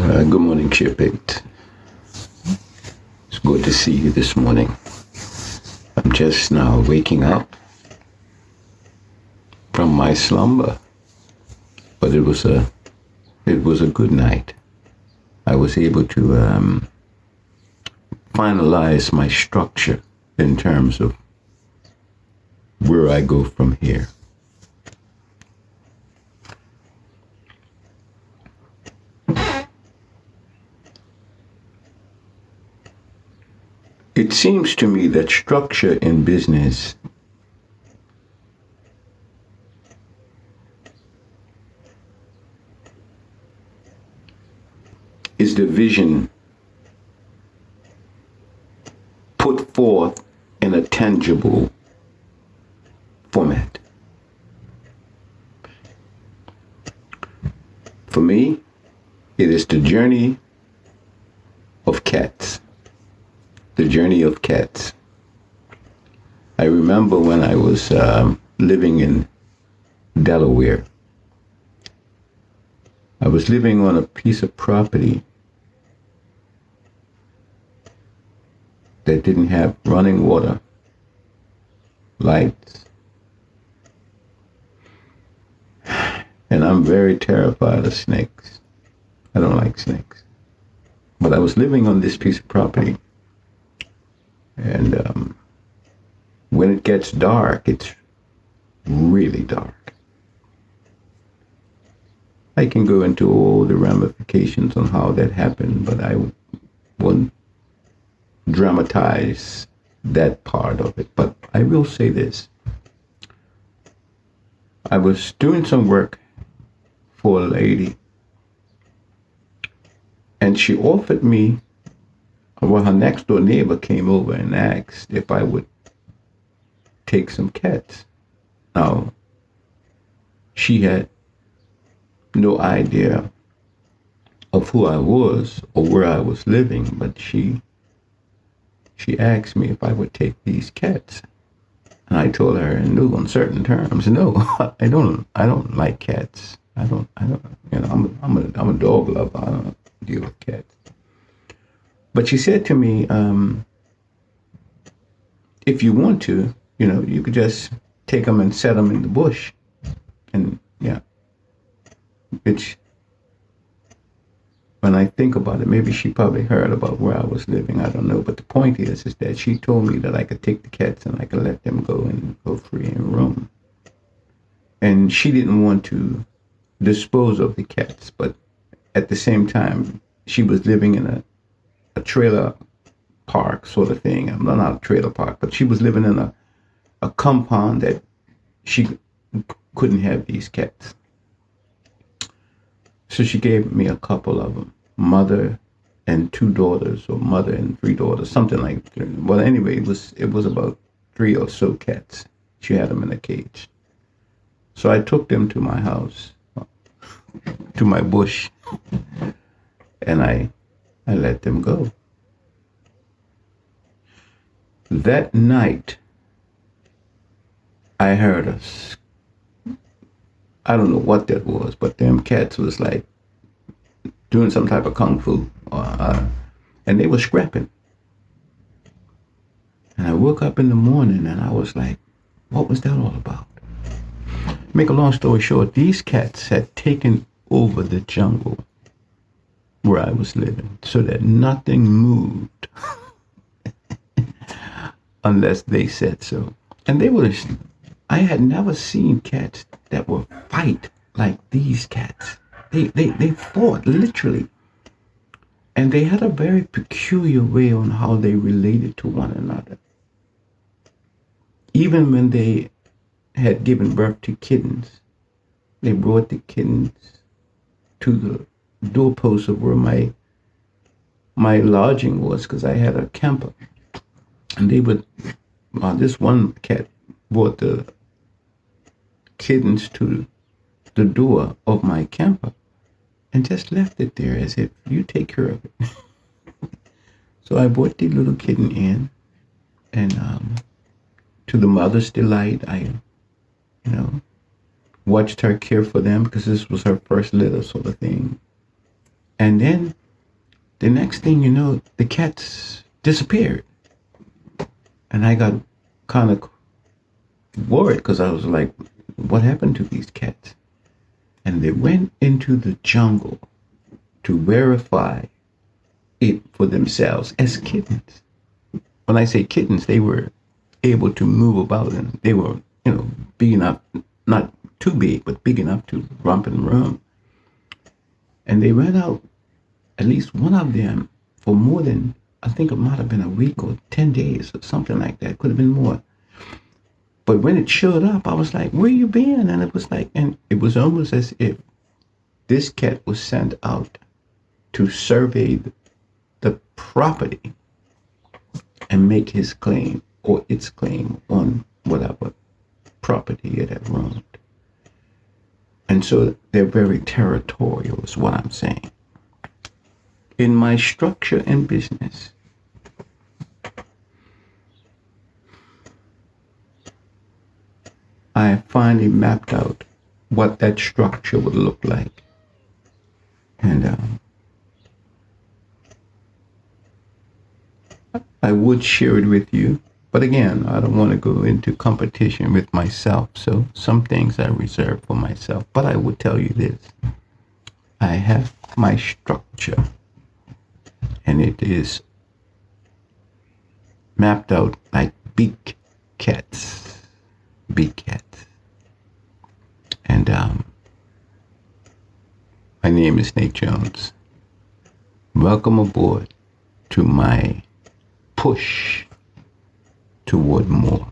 Good morning, Chipit. It's good to see you this morning. I'm just now waking up from my slumber, but it was a good night. I was able to finalize my structure in terms of where I go from here. It seems to me that structure in business is the vision put forth in a tangible format. For me, it is the journey of cats. The journey of cats. I remember when I was living in Delaware. I was living on a piece of property that didn't have running water, lights, and I'm very terrified of snakes. I don't like snakes. But I was living on this piece of property. And when it gets dark, it's really dark. I can go into all the ramifications on how that happened, but I won't dramatize that part of it. But I will say this. I was doing some work for a lady, and she offered me, well, her next door neighbor came over and asked if I would take some cats. Now, she had no idea of who I was or where I was living, but she asked me if I would take these cats. And I told her in no uncertain terms, no, I don't like cats. I don't, I'm a dog lover. I don't deal with cats. But she said to me, if you want to, you could just take them and set them in the bush. And yeah, which, when I think about it, maybe she probably heard about where I was living. I don't know. But the point is that she told me that I could take the cats and I could let them go and go free and roam. And she didn't want to dispose of the cats. But at the same time, she was living in a trailer park sort of thing. Not a trailer park, but she was living in a compound that she couldn't have these cats. So she gave me a couple of them, mother and 2 daughters, or mother and 3 daughters, something like that. Well, anyway, it was about 3 or so cats. She had them in a cage. So I took them to my house, to my bush, and I let them go. That night, I heard I don't know what that was, but them cats was like doing some type of kung fu, and they were scrapping. And I woke up in the morning and I was like, what was that all about? Make a long story short, these cats had taken over the jungle where I was living, so that nothing moved unless they said so. And I had never seen cats that would fight like these cats. They fought, literally. And they had a very peculiar way on how they related to one another. Even when they had given birth to kittens, they brought the kittens to the doorpost of where my lodging was, because I had a camper, and they would this one cat brought the kittens to the door of my camper and just left it there as if you take care of it. So I brought the little kitten in, and to the mother's delight, I watched her care for them, because this was her first litter sort of thing. And then the next thing you know, the cats disappeared. And I got kind of worried because I was like, what happened to these cats? And they went into the jungle to verify it for themselves as kittens. When I say kittens, they were able to move about, and they were, big enough, not too big, but big enough to romp and roam. And they ran out, at least one of them, for more than, I think it might have been a week or 10 days or something like that. Could have been more. But when it showed up, I was like, where you been? And it was like, and it was almost as if this cat was sent out to survey the property and make his claim or its claim on whatever property it had roamed. And so they're very territorial is what I'm saying. In my structure and business, I finally mapped out what that structure would look like. And I would share it with you. But again, I don't want to go into competition with myself. So some things I reserve for myself. But I would tell you this. I have my structure. And it is mapped out like big cats. Big cats. And my name is Nate Jones. Welcome aboard to my push toward more.